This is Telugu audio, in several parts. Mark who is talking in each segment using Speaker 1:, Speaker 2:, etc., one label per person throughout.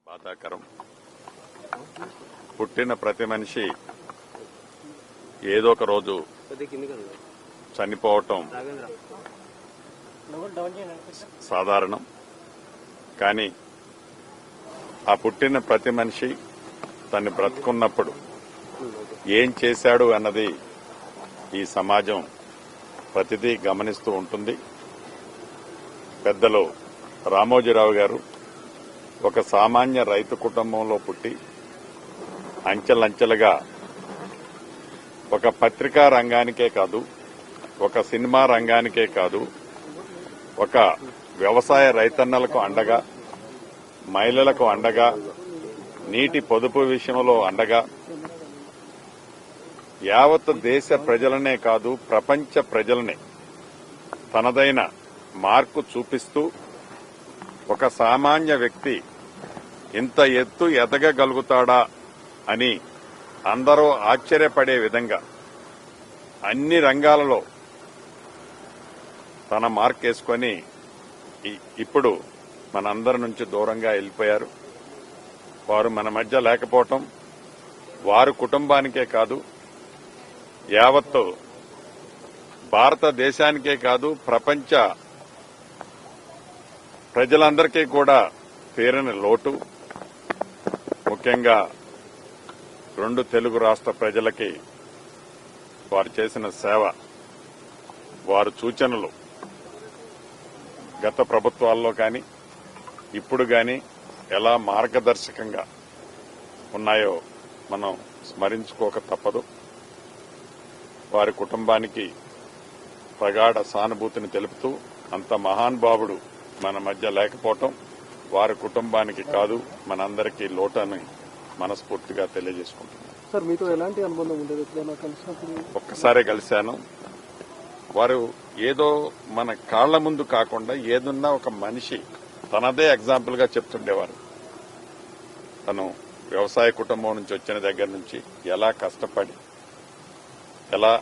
Speaker 1: బాధాకరం. పుట్టిన ప్రతి మనిషి ఏదో ఒక రోజు చనిపోవటం సాధారణం. కానీ ఆ పుట్టిన ప్రతి మనిషి తను బ్రతుకున్నప్పుడు ఏం చేశాడు అన్నది ఈ సమాజం ప్రతిదీ గమనిస్తూ ఉంటుంది. పెద్దలు రామోజీరావు గారు ఒక సామాన్య రైతు కుటుంబంలో పుట్టి అంచెలంచెలుగా ఒక పత్రికా రంగానికే కాదు, ఒక సినిమా రంగానికే కాదు, ఒక వ్యవసాయ రైతన్నలకు అండగా, మహిళలకు అండగా, నీటి పొదుపు విషయంలో అండగా, యావత్ దేశ ప్రజలనే కాదు ప్రపంచ ప్రజలనే తనదైన మార్కు చూపిస్తూ ఒక సామాన్య వ్యక్తి ఇంత ఎత్తు ఎదగగలుగుతాడా అని అందరూ ఆశ్చర్యపడే విధంగా అన్ని రంగాలలో తన మార్క్ వేసుకొని ఇప్పుడు మనందరి నుంచి దూరంగా వెళ్లిపోయారు. వారు మన మధ్య లేకపోవటం వారి కుటుంబానికే కాదు, యావత్తు భారతదేశానికే కాదు ప్రపంచ ప్రజలందరికీ కూడా తీరని లోటు. ముఖ్యంగా 2 తెలుగు రాష్ట్ర ప్రజలకి వారు చేసిన సేవ, వారు సూచనలు గత ప్రభుత్వాల్లో కానీ ఇప్పుడు కానీ ఎలా మార్గదర్శకంగా ఉన్నాయో మనం స్మరించుకోక తప్పదు. వారి కుటుంబానికి ప్రగాఢ సానుభూతిని తెలుపుతూ అంత మహానుభావుడు మన మధ్య లేకపోవటం వారి కుటుంబానికి కాదు మనందరికీ లోటని మనస్ఫూర్తిగా తెలియజేసుకుంటున్నాను.
Speaker 2: సార్, మీతో ఎలాంటి అనుబంధం ఉండేది?
Speaker 1: ఒక్కసారే కలిశాను. వారు ఏదో మన కాళ్ల ముందు కాకుండా ఏదున్నా ఒక మనిషి తనదే ఎగ్జాంపుల్ గా చెప్తుండేవారు. తను వ్యవసాయ కుటుంబం నుంచి వచ్చిన దగ్గర నుంచి ఎలా కష్టపడి, ఎలా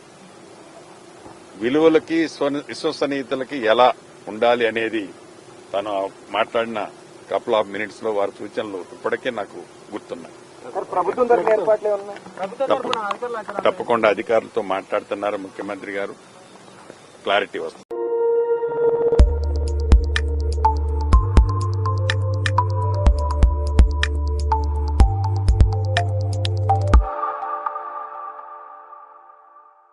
Speaker 1: విలువలకి విశ్వసనీయతలకి ఎలా ఉండాలి అనేది తను మాట్లాడిన కపుల్ ఆఫ్ మినిట్స్ లో వారి సూచనలు ఇప్పటికే నాకు గుర్తున్నాయి. తప్పకుండా అధికారులతో మాట్లాడుతున్నారు ముఖ్యమంత్రి గారు. క్లారిటీ వస్తుంది.